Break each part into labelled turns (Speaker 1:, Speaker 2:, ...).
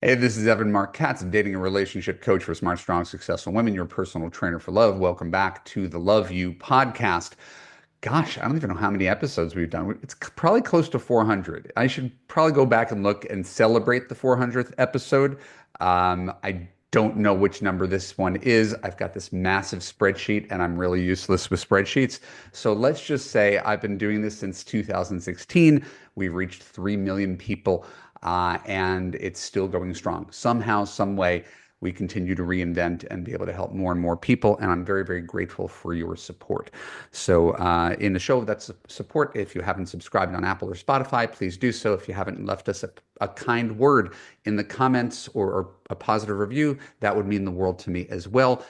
Speaker 1: Hey, this is Evan Mark Katz, dating and relationship coach for smart, strong, successful women, your personal trainer for love. Welcome back to the Love You podcast. Gosh, I don't even know how many episodes we've done. It's probably close to 400. I should probably go back and look and celebrate the 400th episode. I don't know which number this one is. I've got this massive spreadsheet and I'm really useless with spreadsheets. So let's just say I've been doing this since 2016. We've reached 3 million people and it's still going strong. Somehow, some way, we continue to reinvent and be able to help more and more people. And I'm very, very grateful for your support. So, in the show of that support, if you haven't subscribed on Apple or Spotify, please do so. If you haven't left us a kind word in the comments or a positive review, that would mean the world to me as well.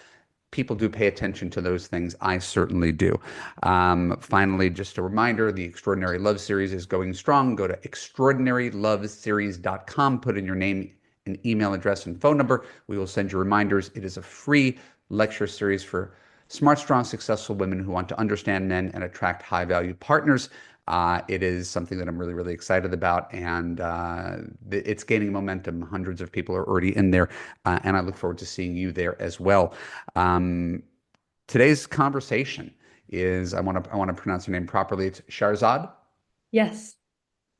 Speaker 1: People do pay attention to those things. I certainly do. Finally, just a reminder, the Extraordinary Love Series is going strong. Go to extraordinaryloveseries.com, put in your name and email address and phone number. We will send you reminders. It is a free lecture series for smart, strong, successful women who want to understand men and attract high-value partners. It is something that I'm really, really excited about, and it's gaining momentum. Hundreds of people are already in there, and I look forward to seeing you there as well. Um, Today's conversation is I want to pronounce your name properly. It's Shahrzad.
Speaker 2: Yes.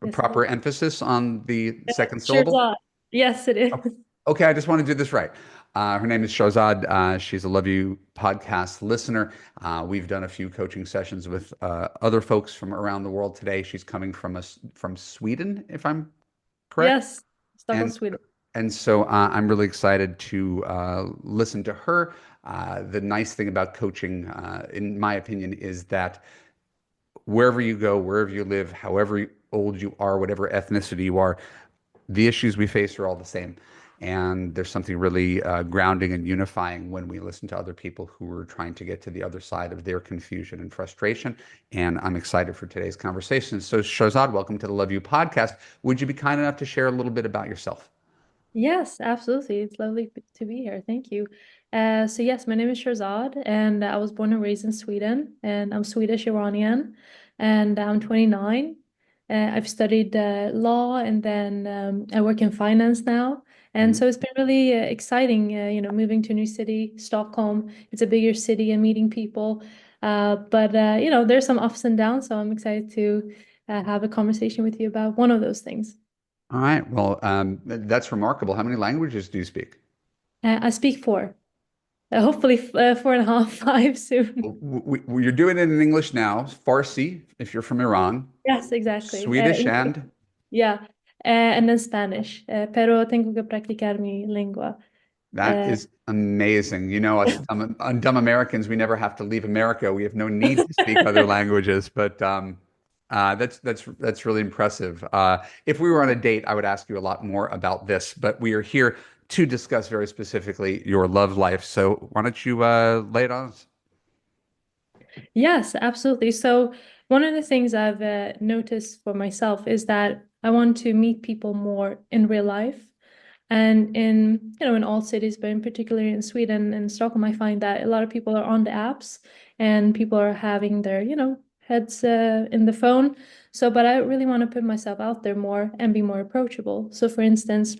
Speaker 1: A
Speaker 2: Yes, it
Speaker 1: proper
Speaker 2: is.
Speaker 1: emphasis on the second syllable.
Speaker 2: Shahrzad. Yes, it
Speaker 1: Oh,
Speaker 2: is.
Speaker 1: okay, I just want to do this right. Her name is Shahrzad. She's a Love You podcast listener. We've done a few coaching sessions with other folks from around the world today. She's coming from Sweden, if I'm correct.
Speaker 2: Yes. Stockholm,
Speaker 1: And
Speaker 2: Sweden.
Speaker 1: so I'm really excited to listen to her. The nice thing about coaching, in my opinion, is that wherever you go, wherever you live, however old you are, whatever ethnicity you are, the issues we face are all the same. And there's something really grounding and unifying when we listen to other people who are trying to get to the other side of their confusion and frustration. And I'm excited for today's conversation. So, Shahzad, welcome to the Love You podcast. Would you be kind enough to share a little bit about yourself?
Speaker 2: Yes, absolutely. It's lovely to be here. Thank you. So yes, my name is Shahrzad, and I was born and raised in Sweden, and I'm Swedish Iranian, and I'm 29. I've studied law, and then I work in finance now. And
Speaker 1: Mhm.
Speaker 2: so it's been really exciting, moving to a new city, Stockholm. It's a bigger city and meeting people. But there's some ups and downs, so I'm excited to have a conversation with you about one of those things.
Speaker 1: All right. Well, that's remarkable. How many languages do you speak?
Speaker 2: I speak four. Hopefully, 4.5, five soon.
Speaker 1: You're doing it in English now. Farsi, if you're from Iran,
Speaker 2: Yes, exactly.
Speaker 1: Swedish, and
Speaker 2: Yeah. And then Spanish. Pero tengo que practicar mi lengua.
Speaker 1: that
Speaker 2: Uh,
Speaker 1: is amazing. You know, us dumb Americans, we never have to leave America. We have no need to speak other languages. But that's really impressive. If we were on a date, I would ask you a lot more about this. But we are here to discuss very specifically your love life. So why don't you lay it on us?
Speaker 2: yes, absolutely. So one of the things I've noticed for myself is that I want to meet people more in real life. And in all cities, but in particular in Sweden and Stockholm, I find that a lot of people are on the apps and people are having their, heads in the phone. So, but I really want to put myself out there more and be more approachable. So, for instance,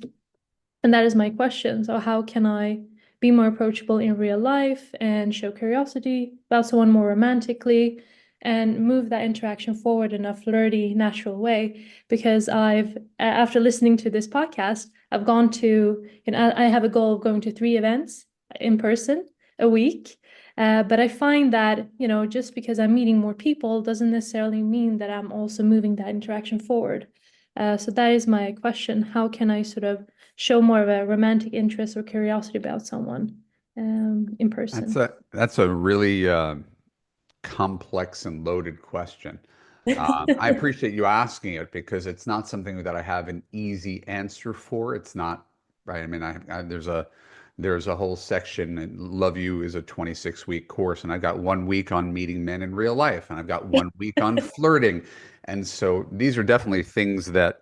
Speaker 2: and that is my question. So, how can I be more approachable in real life and show curiosity about someone more romantically and move that interaction forward in a flirty, natural way? Because after listening to this podcast, I've gone to, I have a goal of going to 3 events in person a week. But I find that, just because I'm meeting more people doesn't necessarily mean that I'm also moving that interaction forward. So that is my question. How can I sort of show more of a romantic interest or curiosity about someone in person?
Speaker 1: That's a really complex and loaded question. I appreciate you asking it because it's not something that I have an easy answer for. It's not right. I mean, there's a whole section, and Love You is a 26-week course, and I've got 1 week on meeting men in real life, and I've got 1 week on flirting, and so these are definitely things that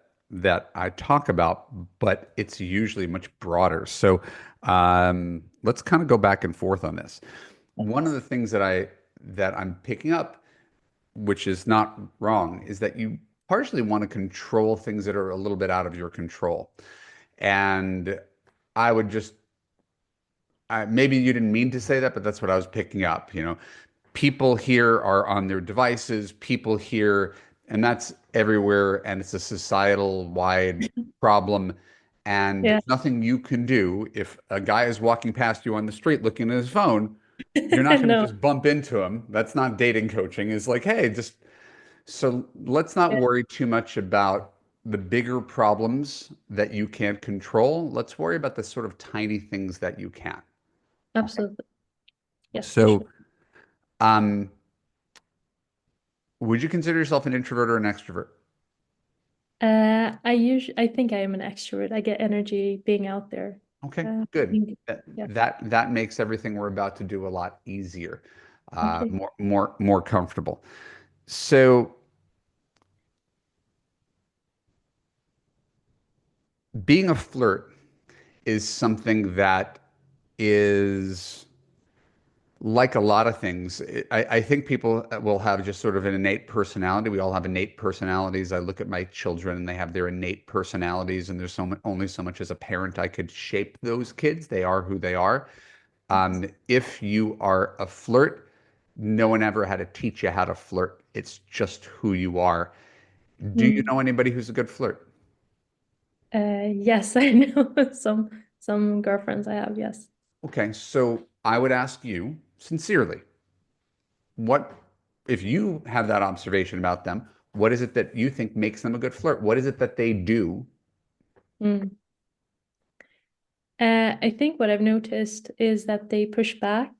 Speaker 1: I talk about, but it's usually much broader. So let's kind of go back and forth on this. One of the things that I'm picking up, which is not wrong, is that you partially want to control things that are a little bit out of your control. And I would just, maybe you didn't mean to say that, but that's what I was picking up. People here are on their devices, people here, and that's everywhere, and it's a societal wide problem. And
Speaker 2: Yeah.
Speaker 1: there's nothing you can do if a guy is walking past you on the street looking at his phone. You're not going to
Speaker 2: No.
Speaker 1: just bump into him. That's not dating coaching. It's like, hey, just so let's not
Speaker 2: Yeah,
Speaker 1: worry too much about the bigger problems that you can't control. Let's worry about the sort of tiny things that you can. Okay.
Speaker 2: absolutely. Yes, for sure.
Speaker 1: So, um, would you consider yourself an introvert or an extrovert?
Speaker 2: I think I am an extrovert. I get energy being out there.
Speaker 1: Okay,
Speaker 2: I
Speaker 1: good.
Speaker 2: think,
Speaker 1: That
Speaker 2: yeah.
Speaker 1: that makes everything we're about to do a lot easier,
Speaker 2: Okay.
Speaker 1: more comfortable. So, being a flirt is something that is like a lot of things. I think people will have just sort of an innate personality. We all have innate personalities. I look at my children and they have their innate personalities, and there's only so much as a parent I could shape those kids. They are who they are. If you are a flirt, no one ever had to teach you how to flirt. It's just who you are. Do you
Speaker 2: Mm.
Speaker 1: know anybody who's a good flirt?
Speaker 2: Yes, I know some girlfriends I have, yes.
Speaker 1: Okay, so I would ask you sincerely, what, if you have that observation about them, what is it that you think makes them a good flirt? What is it that they do?
Speaker 2: Mm. I think what I've noticed is that they push back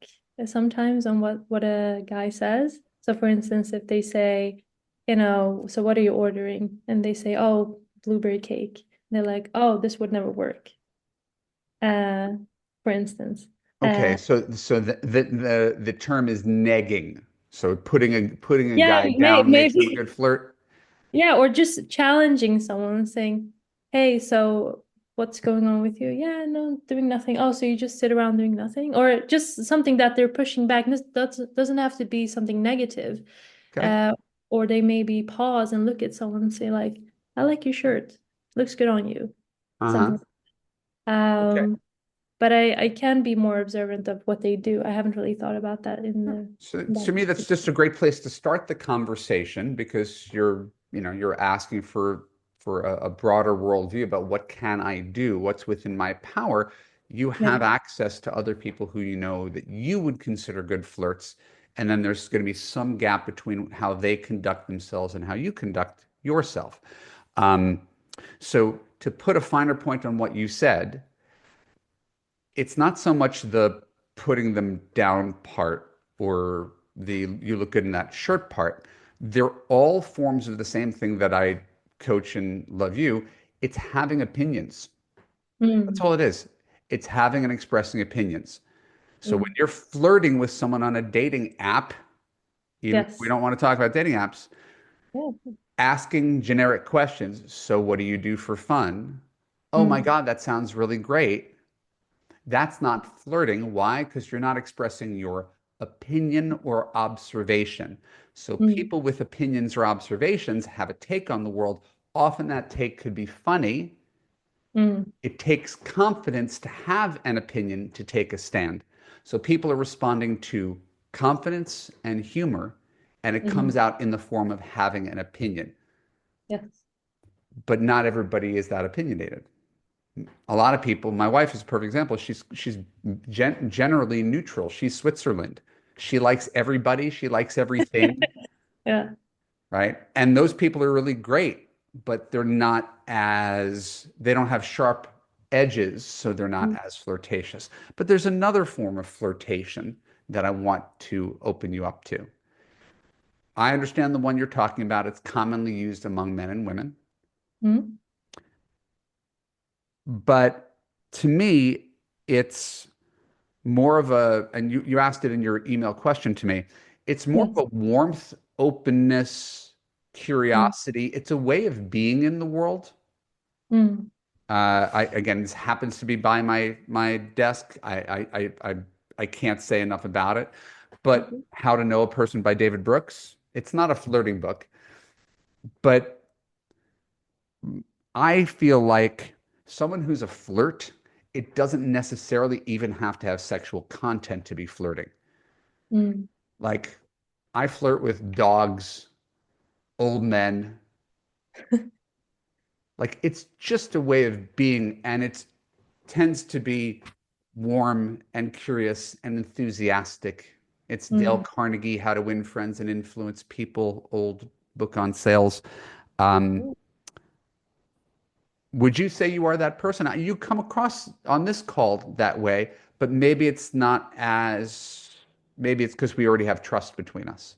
Speaker 2: sometimes on what a guy says. So for instance, if they say, so what are you ordering? And they say, oh, blueberry cake. They're like, oh, this would never work. Uh, for instance.
Speaker 1: Okay, so the term is negging. So putting a
Speaker 2: Yeah,
Speaker 1: guy down makes them a
Speaker 2: maybe.
Speaker 1: good flirt.
Speaker 2: Yeah, or just challenging someone and saying, hey, so what's going on with you? Yeah, no, doing nothing. Oh, so you just sit around doing nothing? Or just something that they're pushing back. That doesn't have to be something negative.
Speaker 1: Okay.
Speaker 2: Uh, or they maybe pause and look at someone and say, like, I like your shirt. Looks good on you.
Speaker 1: Uh-huh.
Speaker 2: Something.
Speaker 1: Okay.
Speaker 2: But I can be more observant of what they do. I haven't really thought about that in
Speaker 1: So
Speaker 2: that.
Speaker 1: to me, that's just a great place to start the conversation because you're asking for a broader worldview about what can I do, what's within my power. You
Speaker 2: Yeah.
Speaker 1: have access to other people who you know that you would consider good flirts, and then there's going to be some gap between how they conduct themselves and how you conduct yourself. Um, so to put a finer point on what you said, it's not so much the putting them down part or the you look good in that shirt part. They're all forms of the same thing that I coach and love you. It's having opinions. That's
Speaker 2: Mm,
Speaker 1: all it is. It's having and expressing opinions. So when
Speaker 2: mm.
Speaker 1: you're flirting with someone on a dating app, even if we
Speaker 2: Yes.
Speaker 1: don't want to talk about dating apps,
Speaker 2: Yeah.
Speaker 1: asking generic questions. So what do you do for fun? Oh my
Speaker 2: Mm,
Speaker 1: God, that sounds really great. That's not flirting. Why? Because you're not expressing your opinion or observation. So
Speaker 2: mm,
Speaker 1: people with opinions or observations have a take on the world. Often that take could be funny.
Speaker 2: mm,
Speaker 1: It takes confidence to have an opinion to take a stand. So people are responding to confidence and humor, and it
Speaker 2: mm.
Speaker 1: comes out in the form of having an opinion.
Speaker 2: Yes.
Speaker 1: But not everybody is that opinionated. A lot of people, my wife is a perfect example. She's generally neutral. She's Switzerland. She likes everybody. She likes everything,
Speaker 2: Yeah.
Speaker 1: right? And those people are really great, but they don't have sharp edges, so they're not
Speaker 2: Mm,
Speaker 1: as flirtatious. But there's another form of flirtation that I want to open you up to. I understand the one you're talking about. It's commonly used among men and women.
Speaker 2: mm.
Speaker 1: But to me, it's more of a, and you asked it in your email question to me, it's more
Speaker 2: Yes.
Speaker 1: of a warmth, openness,
Speaker 2: Mm,
Speaker 1: curiosity. It's a way of being in the world.
Speaker 2: mm.
Speaker 1: Again, this happens to be by my desk. I can't say enough about it. But
Speaker 2: Okay.
Speaker 1: How to Know a Person by David Brooks. It's not a flirting book, but I feel like Someone who's a flirt, it doesn't necessarily even have to have sexual content to be flirting.
Speaker 2: Mm.
Speaker 1: Like, I flirt with dogs, old men. Like, it's just a way of being, and it tends to be warm and curious and enthusiastic. It's Dale
Speaker 2: Mm.
Speaker 1: Carnegie, How to Win Friends and Influence People, old book on sales. Um, would you say you are that person? You come across on this call that way, but maybe it's not as, maybe it's because we already have trust between us.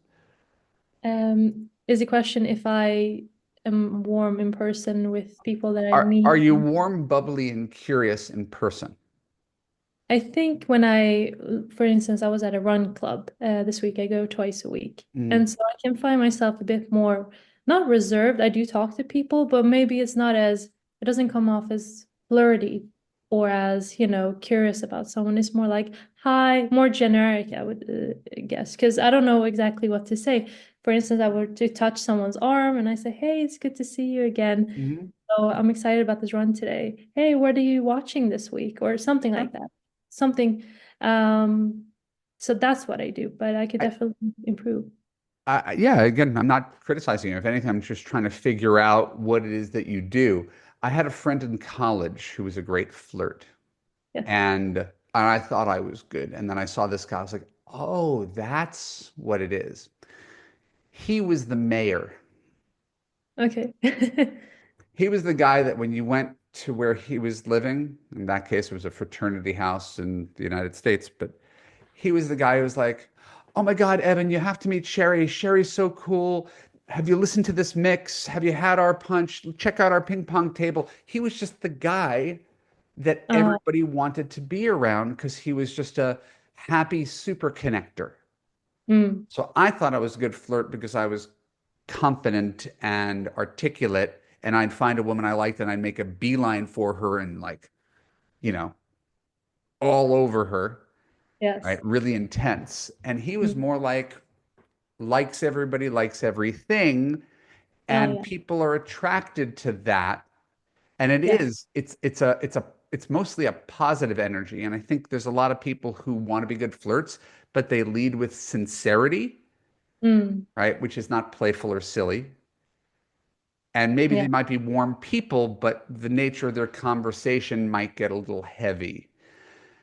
Speaker 2: Is the question if I am warm in person with people that I
Speaker 1: Are
Speaker 2: meet?
Speaker 1: you warm, bubbly, and curious in person?
Speaker 2: I think when for instance, I was at a run club this week. I go twice a week.
Speaker 1: Mm,
Speaker 2: And so I can find myself a bit more, not reserved. I do talk to people, but maybe it's not as, it doesn't come off as flirty or as, curious about someone. It's more like, hi, more generic, I would guess, because I don't know exactly what to say. For instance, I were to touch someone's arm and I say, hey, it's good to see you again.
Speaker 1: mhm.
Speaker 2: So I'm excited about this run today. Hey, what are you watching this week? Or something
Speaker 1: Sure.
Speaker 2: like that. Something. Um, so that's what I do, but I could
Speaker 1: I,
Speaker 2: definitely improve.
Speaker 1: yeah, again, I'm not criticizing you. If anything, I'm just trying to figure out what it is that you do. I had a friend in college who was a great flirt,
Speaker 2: Yes.
Speaker 1: and I thought I was good. And then I saw this guy. I was like, oh, that's what it is. He was the mayor.
Speaker 2: Okay.
Speaker 1: He was the guy that when you went to where he was living, in that case, it was a fraternity house in the United States, but he was the guy who was like, "Oh my God, Evan, you have to meet Sherry. Sherry's so cool. Have you listened to this mix? Have you had our punch? Check out our ping pong table." He was just the guy that
Speaker 2: Uh,
Speaker 1: everybody wanted to be around because he was just a happy super connector.
Speaker 2: mm,
Speaker 1: So I thought I was a good flirt because I was confident and articulate, and I'd find a woman I liked and I'd make a beeline for her and like, you know, all over her, right?
Speaker 2: yes.
Speaker 1: Really intense. And he was
Speaker 2: Mm.
Speaker 1: more like likes everybody, likes everything, and
Speaker 2: Yeah.
Speaker 1: people are attracted to that. And it
Speaker 2: Yeah.
Speaker 1: is, it's mostly a positive energy. And I think there's a lot of people who want to be good flirts, but they lead with sincerity,
Speaker 2: Mm,
Speaker 1: right? Which is not playful or silly. And maybe
Speaker 2: yeah.
Speaker 1: they might be warm people, but the nature of their conversation might get a little heavy.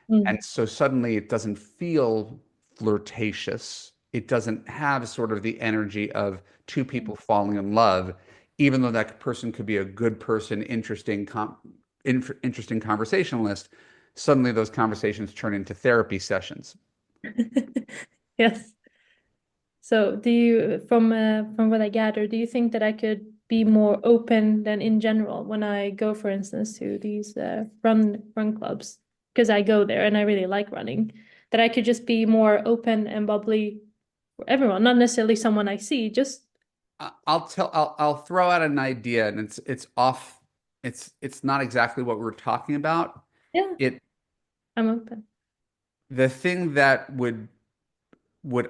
Speaker 1: And
Speaker 2: Mm,
Speaker 1: so suddenly it doesn't feel flirtatious. It doesn't have sort of the energy of two people falling in love, even though that person could be a good person, interesting conversationalist. Suddenly those conversations turn into therapy sessions.
Speaker 2: Yes. So from what I gather, do you think that I could be more open than in general when I go, for instance, to these run clubs? Because I go there and I really like running, that I could just be more open and bubbly for everyone, not necessarily someone I see, just
Speaker 1: I'll throw out an idea, and it's off. It's not exactly what we're talking about.
Speaker 2: yeah,
Speaker 1: It
Speaker 2: I'm open.
Speaker 1: The thing that would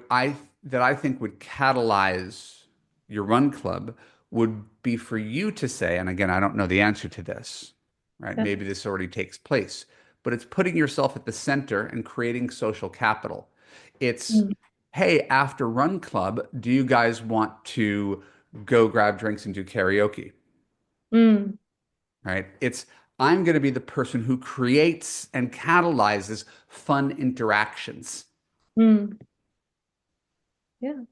Speaker 1: I that I think would catalyze your run club would be for you to say, and again, I don't know the answer to this, right?
Speaker 2: Yeah.
Speaker 1: Maybe this already takes place, but it's putting yourself at the center and creating social capital. It's,
Speaker 2: Mm,
Speaker 1: hey, after run club, do you guys want to go grab drinks and do karaoke?
Speaker 2: mm,
Speaker 1: Right? I'm going to be the person who creates and catalyzes fun interactions.
Speaker 2: mm, yeah,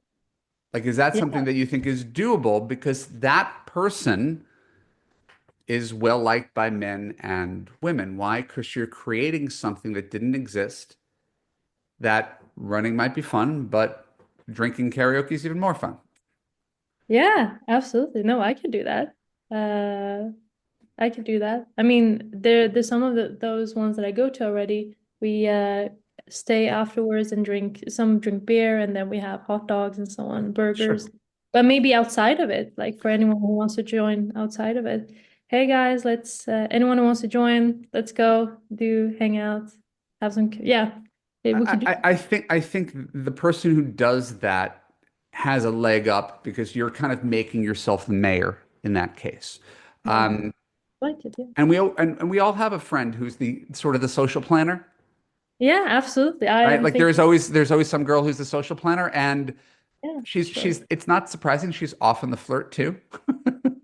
Speaker 1: Like, is that
Speaker 2: yeah,
Speaker 1: something that you think is doable? Because that person is well liked by men and women. Why? Because you're creating something that didn't exist, that running might be fun, but drinking karaoke is even more fun.
Speaker 2: yeah, absolutely. No, I could do that. Uh, I could do that. I mean, there's some of those ones that I go to already. We stay afterwards and drink beer, and then we have hot dogs and so on,
Speaker 1: Sure.
Speaker 2: burgers. But maybe outside of it, like for anyone who wants to join outside of it. Hey guys, let's anyone who wants to join, let's go, do hang out, have some yeah. We could do
Speaker 1: I think the person who does that has a leg up because you're kind of making yourself the mayor in that case.
Speaker 2: yeah.
Speaker 1: Um,
Speaker 2: like it. Yeah.
Speaker 1: and we all have a friend who's the sort of the social planner,
Speaker 2: Yeah, absolutely. I
Speaker 1: right?
Speaker 2: am
Speaker 1: Like
Speaker 2: thinking,
Speaker 1: there's always some girl who's the social planner, and
Speaker 2: yeah, sure.
Speaker 1: she's it's not surprising she's often the flirt too.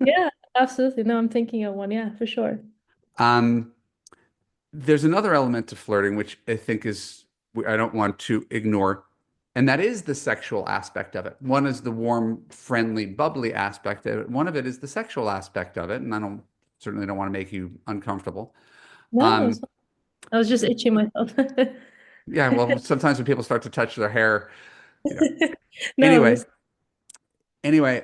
Speaker 2: Yeah, absolutely. No, I'm thinking of one. Yeah, for sure.
Speaker 1: Um, there's another element to flirting which I think is I don't want to ignore, and that is the sexual aspect of it. One is the warm, friendly, bubbly aspect of it. One of it is the sexual aspect of it, and I don't certainly don't want to make you uncomfortable.
Speaker 2: No, it's
Speaker 1: Um,
Speaker 2: fine. I was just itching myself.
Speaker 1: yeah, well, sometimes when people start to touch their hair, you know.
Speaker 2: No,
Speaker 1: Anyway,
Speaker 2: this,
Speaker 1: anyway,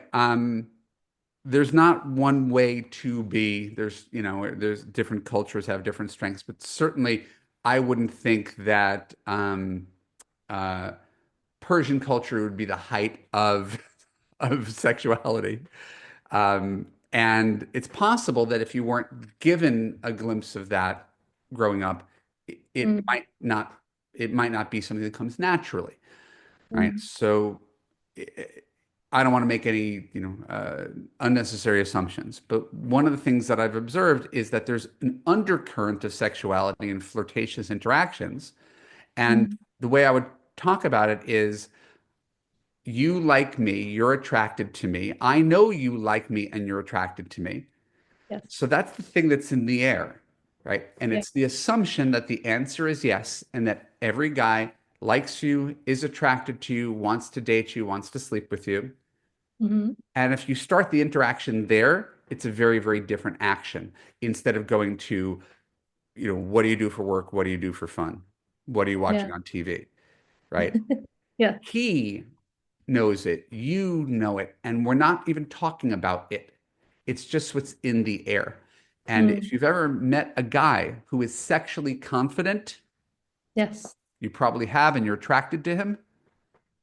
Speaker 1: there's not one way to be. There's, there's different cultures have different strengths, but certainly I wouldn't think that uh, Persian culture would be the height of of sexuality. And it's possible that if you weren't given a glimpse of that growing up, it
Speaker 2: mm,
Speaker 1: might not be something that comes naturally, right?
Speaker 2: mm,
Speaker 1: So I don't want to make any, unnecessary assumptions. But one of the things that I've observed is that there's an undercurrent of sexuality in flirtatious interactions. And
Speaker 2: mm.
Speaker 1: the way I would talk about it is you like me, you're attracted to me. I know you like me and you're attracted to me.
Speaker 2: Yes.
Speaker 1: So that's the thing that's in the air, right? And
Speaker 2: Yeah.
Speaker 1: it's the assumption that the answer is yes, and that every guy likes you, is attracted to you, wants to date you, wants to sleep with you.
Speaker 2: Hmm.
Speaker 1: And if you start the interaction there, it's a very, very different action instead of going to, what do you do for work? What do you do for fun? What are you
Speaker 2: Yeah.
Speaker 1: watching on TV? Right?
Speaker 2: Yeah.
Speaker 1: He knows it, you know it, and we're not even talking about it. It's just what's in the air. And if
Speaker 2: Mm.
Speaker 1: you've ever met a guy who is sexually confident,
Speaker 2: Yes.
Speaker 1: you probably have, and you're attracted to him,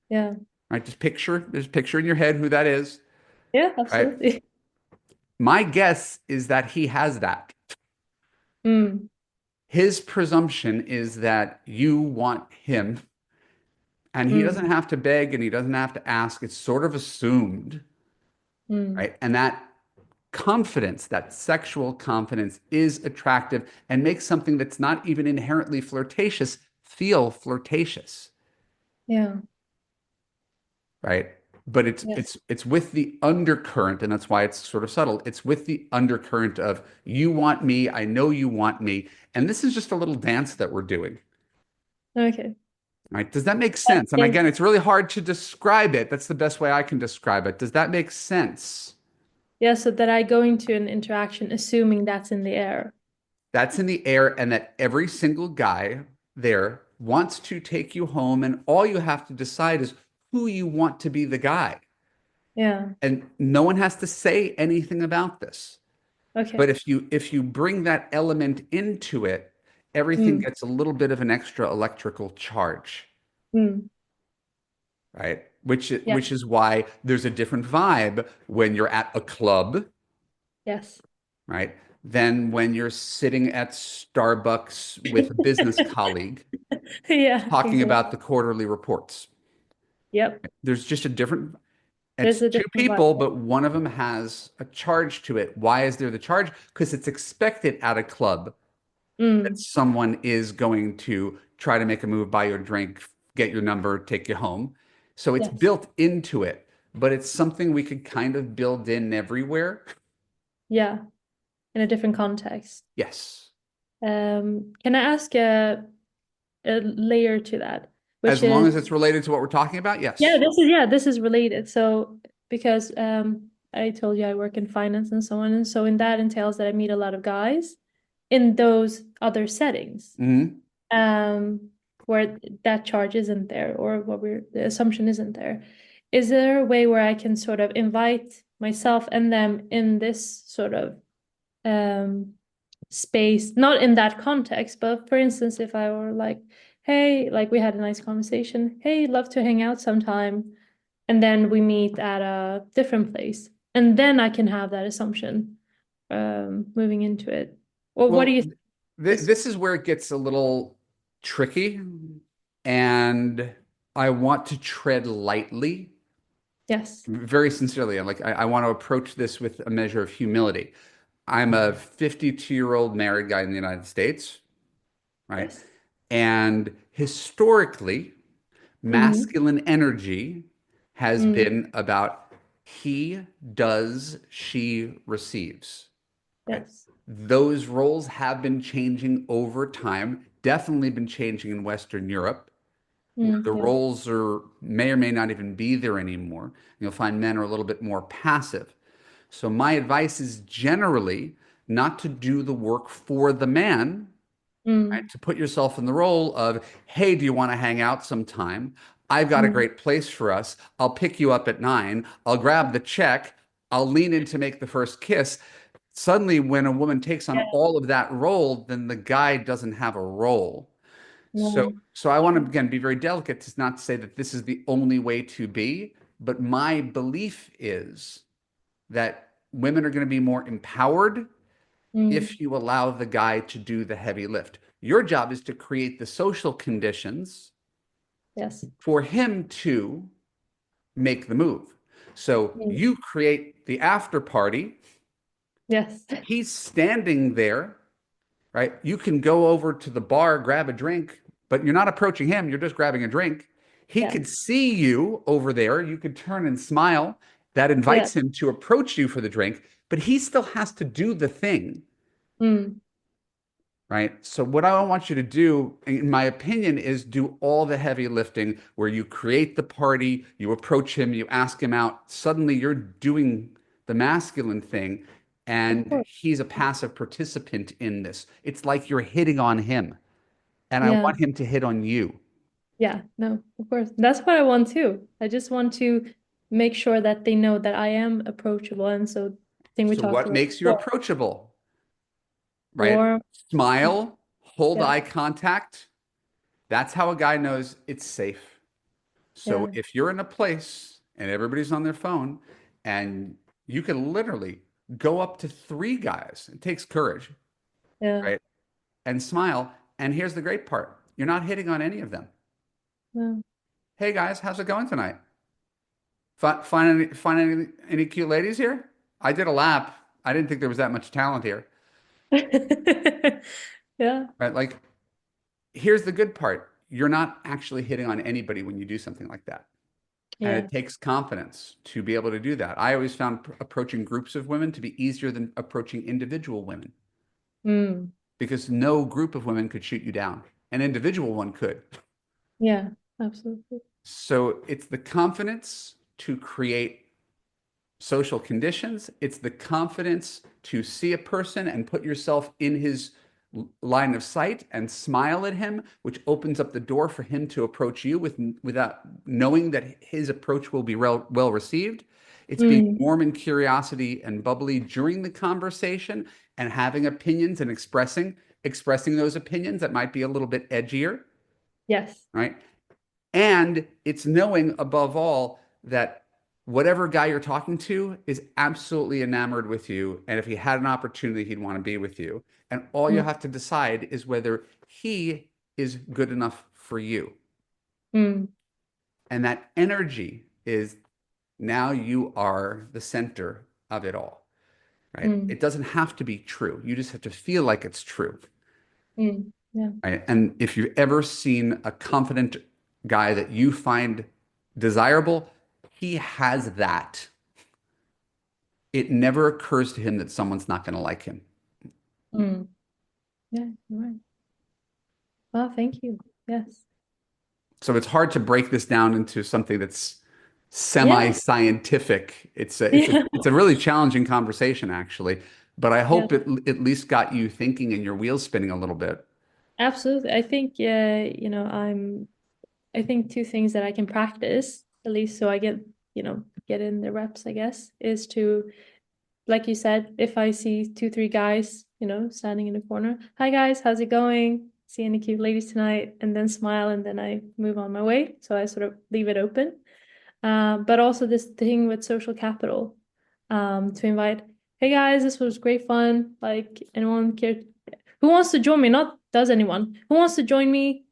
Speaker 2: Yeah.
Speaker 1: right? Just picture in your head who that is,
Speaker 2: Yeah,
Speaker 1: right?
Speaker 2: absolutely.
Speaker 1: My guess is that he has that.
Speaker 2: Mm.
Speaker 1: His presumption is that you want him, and he
Speaker 2: Mm.
Speaker 1: doesn't have to beg and he doesn't have to ask. It's sort of assumed,
Speaker 2: Mm.
Speaker 1: right? And that confidence, that sexual confidence, is attractive and makes something that's not even inherently flirtatious feel flirtatious,
Speaker 2: Yeah.
Speaker 1: right? But it's
Speaker 2: Yes.
Speaker 1: it's it's with the undercurrent, and that's why it's sort of subtle. It's with the undercurrent of you want me, I know you want me, and this is just a little dance that we're doing.
Speaker 2: Okay.
Speaker 1: Right? Does that make sense? And
Speaker 2: Yes.
Speaker 1: again, it's really hard to describe it. That's the best way I can describe it. Does that make sense?
Speaker 2: Yeah, so that I go into an interaction assuming that's in the air.
Speaker 1: That's in the air, and that every single guy there wants to take you home, and all you have to decide is who you want to be the guy.
Speaker 2: Yeah.
Speaker 1: And no one has to say anything about this. But
Speaker 2: Okay.
Speaker 1: if you bring that element into it, everything
Speaker 2: Mm.
Speaker 1: gets a little bit of an extra electrical charge,
Speaker 2: Mm.
Speaker 1: right? Which
Speaker 2: Yes.
Speaker 1: is why there's a different vibe when you're at a club,
Speaker 2: Yes.
Speaker 1: right? Than when you're sitting at Starbucks with a business colleague
Speaker 2: Yeah,
Speaker 1: talking
Speaker 2: exactly.
Speaker 1: about the quarterly reports.
Speaker 2: Yep.
Speaker 1: There's just a different,
Speaker 2: There's
Speaker 1: it's
Speaker 2: a
Speaker 1: two
Speaker 2: different vibe.
Speaker 1: people, but one of them has a charge to it. Why is there the charge? Because it's expected at a club that
Speaker 2: Mm.
Speaker 1: someone is going to try to make a move, buy you a drink, get your number, take you home. So it's
Speaker 2: Yes.
Speaker 1: built into it, but it's something we could kind of build in everywhere.
Speaker 2: Yeah, in a different context.
Speaker 1: Yes.
Speaker 2: Can I ask a layer to that, which
Speaker 1: As long
Speaker 2: is,
Speaker 1: as it's related to what we're talking about,
Speaker 2: yeah,
Speaker 1: yes.
Speaker 2: this is related. So because I told you I work in finance and so on, and so in that entails that I meet a lot of guys in those other settings,
Speaker 1: Hmm.
Speaker 2: um, where that charge isn't there or the assumption isn't there. Is there a way where I can sort of invite myself and them in this sort of um space, not in that context, but for instance, if I were like, hey, like we had a nice conversation, hey, love to hang out sometime, and then we meet at a different place, and then I can have that assumption moving into it. Or what do
Speaker 1: Well,
Speaker 2: you think is,
Speaker 1: this is where it gets a little tricky, and I want to tread lightly,
Speaker 2: yes.
Speaker 1: very sincerely. I want to approach this with a measure of humility. I'm a 52-year-old married guy in the United States, right?
Speaker 2: Yes.
Speaker 1: And historically,
Speaker 2: Mm-hmm.
Speaker 1: masculine energy has
Speaker 2: Mm.
Speaker 1: been about he does, she receives, right?
Speaker 2: Yes.
Speaker 1: Those roles have been changing over time, definitely been changing in Western Europe, where
Speaker 2: Mm.
Speaker 1: the
Speaker 2: Yeah.
Speaker 1: roles are may or may not even be there anymore. You'll find men are a little bit more passive. So my advice is generally not to do the work for the man, right?
Speaker 2: Mm.
Speaker 1: To put yourself in the role of, hey, do you want to hang out sometime? I've got a
Speaker 2: Mm.
Speaker 1: great place for us. I'll pick you up at 9. I'll grab the check. I'll lean in to make the first kiss. Suddenly, when a woman takes on
Speaker 2: Yeah.
Speaker 1: all of that role, then the guy doesn't have a role. So,
Speaker 2: No.
Speaker 1: so I want to again be very delicate to not say that this is the only way to be, but my belief is that women are going to be more empowered
Speaker 2: Mm.
Speaker 1: if you allow the guy to do the heavy lift. Your job is to create the social conditions
Speaker 2: Yes.
Speaker 1: for him to make the move. So
Speaker 2: Mm.
Speaker 1: you create the after party.
Speaker 2: Yes.
Speaker 1: He's standing there, right? You can go over to the bar, grab a drink, but you're not approaching him. You're just grabbing a drink. He
Speaker 2: Yeah.
Speaker 1: could see you over there. You could turn and smile. That
Speaker 2: Yeah.
Speaker 1: invites him to approach you for the drink, but he still has to do the thing.
Speaker 2: Mm.
Speaker 1: Right. So what I want you to do, in my opinion, is do all the heavy lifting where you create the party, you approach him, you ask him out. Suddenly you're doing the masculine thing
Speaker 2: Of
Speaker 1: and
Speaker 2: course.
Speaker 1: he's a passive participant in this. It's like you're hitting on him and I
Speaker 2: Yeah.
Speaker 1: want him to hit on you.
Speaker 2: Yeah. No, of course. That's what I want too. I just want to make sure that they know that I am approachable. And so, the thing we
Speaker 1: So
Speaker 2: talked
Speaker 1: what
Speaker 2: about
Speaker 1: makes you
Speaker 2: before,
Speaker 1: approachable? Right?
Speaker 2: warm.
Speaker 1: Smile, hold
Speaker 2: Yeah.
Speaker 1: eye contact. That's how a guy knows it's safe. So
Speaker 2: Yeah.
Speaker 1: if you're in a place and everybody's on their phone and you can literally go up to 3 guys, it takes courage,
Speaker 2: Yeah.
Speaker 1: right? And smile. And here's the great part. You're not hitting on any of them.
Speaker 2: No.
Speaker 1: Hey guys, how's it going tonight? Find any cute ladies here? I did a lap. I didn't think there was that much talent here,
Speaker 2: Yeah.
Speaker 1: right? Like, here's the good part. You're not actually hitting on anybody when you do something like that. And
Speaker 2: Yeah.
Speaker 1: it takes confidence to be able to do that. I always found approaching groups of women to be easier than approaching individual women
Speaker 2: Mm.
Speaker 1: because no group of women could shoot you down. An individual one could.
Speaker 2: Yeah. Absolutely.
Speaker 1: So it's the confidence to create social conditions. It's the confidence to see a person and put yourself in his line of sight and smile at him, which opens up the door for him to approach you without knowing that his approach will be well received. It's being
Speaker 2: Mm.
Speaker 1: warm in curiosity and bubbly during the conversation and having opinions and expressing those opinions that might be a little bit edgier,
Speaker 2: Yes.
Speaker 1: right? And it's knowing above all that whatever guy you're talking to is absolutely enamored with you. And if he had an opportunity, he'd want to be with you. And all you
Speaker 2: Mm.
Speaker 1: have to decide is whether he is good enough for you.
Speaker 2: Mm.
Speaker 1: And that energy is now you are the center of it all, right?
Speaker 2: Mm.
Speaker 1: It doesn't have to be true. You just have to feel like it's true.
Speaker 2: Mm. Yeah.
Speaker 1: Right? And if you've ever seen a confident guy that you find desirable, he has that. It never occurs to him that someone's not going to like him.
Speaker 2: Mm. Yeah. You're right. Well, thank you. Yes.
Speaker 1: So it's hard to break this down into something that's
Speaker 2: Yeah.
Speaker 1: semi-scientific.
Speaker 2: Yeah.
Speaker 1: It's a really challenging conversation, actually. But I
Speaker 2: Yeah.
Speaker 1: hope it at least got you thinking and your wheels spinning a little bit.
Speaker 2: Absolutely. I think, I think two things that I can practice, at least so I get in the reps, I guess, is to, like you said, if I see two, three guys, standing in the corner, hi guys, how's it going? See any cute ladies tonight? And then smile, and then I move on my way. So I sort of leave it open. But also this thing with social capital, to invite, hey guys, this was great fun. Like, anyone care? Who wants to join me? Not does anyone. Who wants to join me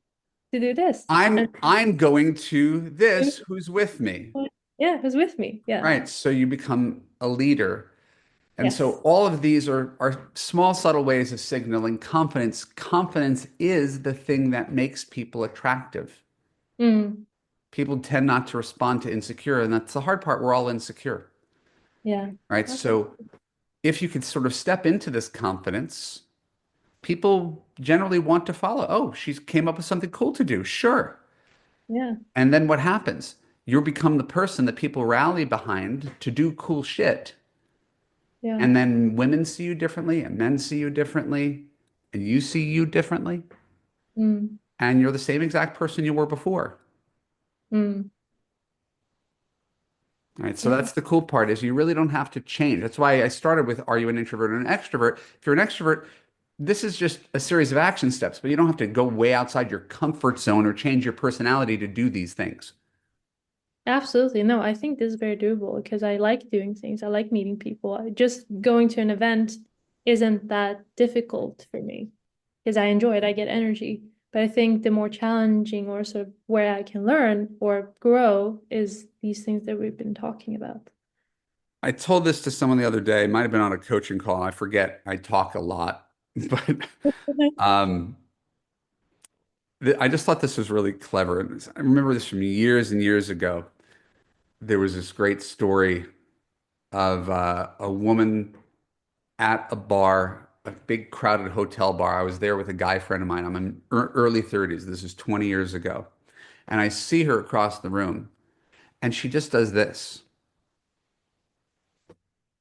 Speaker 2: to do this? And
Speaker 1: I'm going to this. Who's with me?
Speaker 2: yeah, who's with me? Yeah.
Speaker 1: Right. So you become a leader. And so
Speaker 2: Yes.
Speaker 1: all of these are small, subtle ways of signaling confidence. Confidence is the thing that makes people attractive.
Speaker 2: Mm,
Speaker 1: People tend not to respond to insecure, and that's the hard part. We're all insecure,
Speaker 2: yeah.
Speaker 1: right? So
Speaker 2: Absolutely.
Speaker 1: if you could sort of step into this confidence, people generally want to follow. Oh, she came up with something cool to do. Sure.
Speaker 2: Yeah.
Speaker 1: And then what happens? You become the person that people rally behind to do cool shit.
Speaker 2: Yeah.
Speaker 1: And then women see you differently, and men see you differently, and you see you differently.
Speaker 2: Mm,
Speaker 1: And you're the same exact person you were before.
Speaker 2: mm,
Speaker 1: All right. So
Speaker 2: yeah.
Speaker 1: that's the cool part is you really don't have to change. That's why I started with, are you an introvert or an extrovert? If you're an extrovert, this is just a series of action steps, but you don't have to go way outside your comfort zone or change your personality to do these things.
Speaker 2: Absolutely. No, I think this is very doable because I like doing things. I like meeting people. Just going to an event isn't that difficult for me because I enjoy it. I get energy. But I think the more challenging or sort of where I can learn or grow is these things that we've been talking about.
Speaker 1: I told this to someone the other day, it might have been on a coaching call. I forget. I talk a lot, but um, I just thought this was really clever. I remember this from years and years ago. There was this great story of a woman at a bar, a big crowded hotel bar. I was there with a guy friend of mine. I'm in early 30s. This is 20 years ago. And I see her across the room, and she just does this.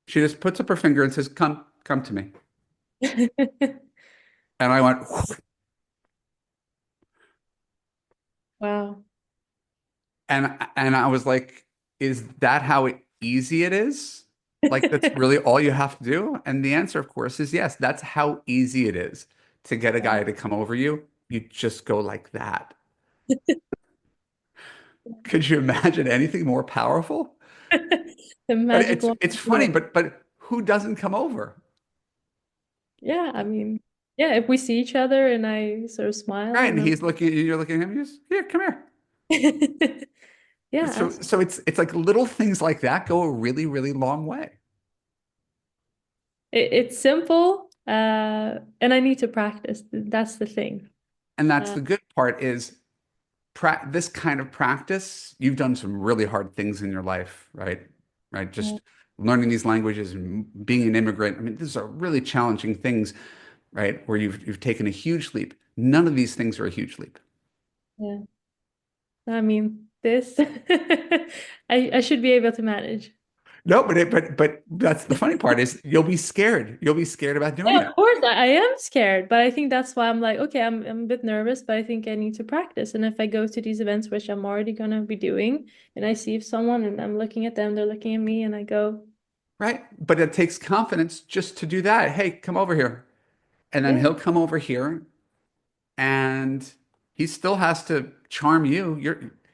Speaker 1: She just puts up her finger and says, "Come, come to me." And I went,
Speaker 2: Wow.
Speaker 1: and I was like, "Is that how easy it is? Like that's really all you have to do?" And the answer, of course, is yes. That's how easy it is to get a guy to come over you. You just go like that. Could you imagine anything more powerful?
Speaker 2: The
Speaker 1: But
Speaker 2: magic
Speaker 1: it's
Speaker 2: wand.
Speaker 1: it's funny,
Speaker 2: Yeah.
Speaker 1: but who doesn't come over?
Speaker 2: Yeah, I mean, yeah, if we see each other and I sort of smile
Speaker 1: Right?
Speaker 2: and
Speaker 1: And
Speaker 2: I'm
Speaker 1: he's looking at you, you're looking at him, you just, here, come here.
Speaker 2: yeah,
Speaker 1: So it's like little things like that go a really, really long way.
Speaker 2: it's simple, and I need to practice. That's the thing.
Speaker 1: And that's
Speaker 2: Uh,
Speaker 1: the good part is this kind of practice, you've done some really hard things in your life, right? Right?
Speaker 2: yeah,
Speaker 1: Just learning these languages and being an immigrant. I mean, these are really challenging things, right? Where you've taken a huge leap. None of these things are a huge leap.
Speaker 2: yeah. I mean, this I should be able to manage.
Speaker 1: No, but that's the funny part is you'll be scared. You'll be scared about doing
Speaker 2: Yeah,
Speaker 1: it.
Speaker 2: of course, I am scared, but I think that's why I'm like, okay, I'm a bit nervous, but I think I need to practice. And if I go to these events, which I'm already gonna be doing, and I see someone and I'm looking at them, they're looking at me, and I go,
Speaker 1: Right? But it takes confidence just to do that. Hey, come over here. And then
Speaker 2: yeah,
Speaker 1: he'll come over here and he still has to charm you.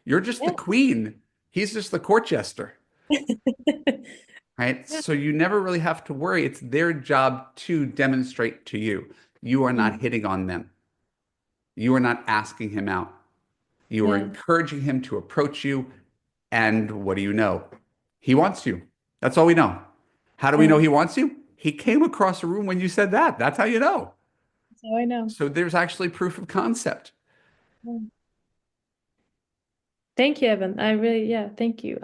Speaker 1: You're just the
Speaker 2: yeah,
Speaker 1: queen. He's just the court jester, right?
Speaker 2: yeah.
Speaker 1: So you never really have to worry. It's their job to demonstrate to you. You are not
Speaker 2: Mm,
Speaker 1: hitting on them. You are not asking him out. You are
Speaker 2: yeah,
Speaker 1: encouraging him to approach you. And what do you know? He wants you. That's all we know. How do we
Speaker 2: yeah.
Speaker 1: know he wants you? He came across the room when you said that. That's how you know.
Speaker 2: So I know.
Speaker 1: So there's actually proof of concept.
Speaker 2: Yeah. Thank you, Evan. I really, yeah, thank you.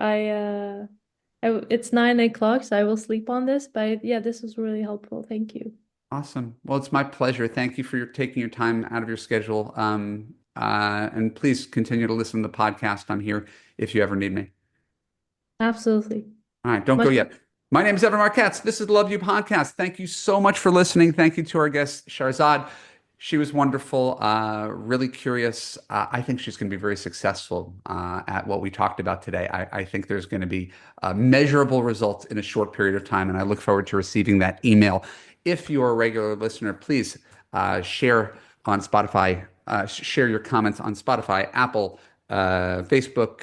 Speaker 2: It's 9 o'clock, so I will sleep on this, but yeah, this was really helpful. Thank you.
Speaker 1: Awesome. Well, it's my pleasure. Thank you for taking your time out of your schedule. And please continue to listen to the podcast. I'm here if you ever need me.
Speaker 2: Absolutely.
Speaker 1: All right, don't go
Speaker 2: Much.
Speaker 1: yet. My name is Evan Marquez. This is the Love You Podcast. Thank you so much for listening. Thank you to our guest, Shahrzad. She was wonderful, really curious. I think she's going to be very successful at what we talked about today. I think there's going to be measurable results in a short period of time, and I look forward to receiving that email. If you're a regular listener, please share on Spotify, share your comments on Spotify, Apple, Facebook,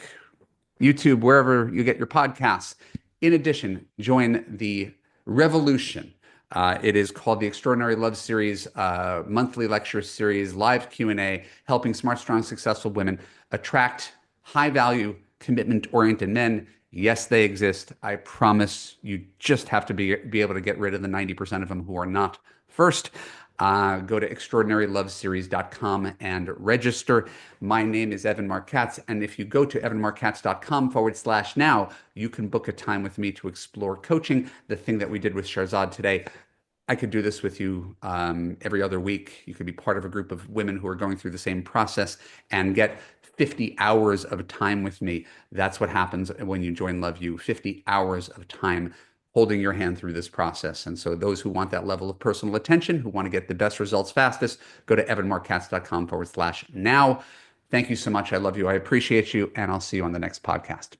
Speaker 1: YouTube, wherever you get your podcasts. In addition, join the revolution. It is called the Extraordinary Love Series, monthly lecture series, live Q&A, helping smart, strong, successful women attract high-value, commitment-oriented men Yes, they exist. I promise you just have to be able to get rid of the 90% of them who are not first. Go to extraordinaryloveseries.com and register. My name is Evan Marc Katz, and if you go to evanmarckatz.com/now, you can book a time with me to explore coaching, the thing that we did with Shahrzad today. I could do this with you every other week. You could be part of a group of women who are going through the same process and get 50 hours of time with me. That's what happens when you join Love You. 50 hours of time holding your hand through this process. And so those who want that level of personal attention, who want to get the best results fastest, go to evanmarckatz.com/now. Thank you so much. I love you. I appreciate you. And I'll see you on the next podcast.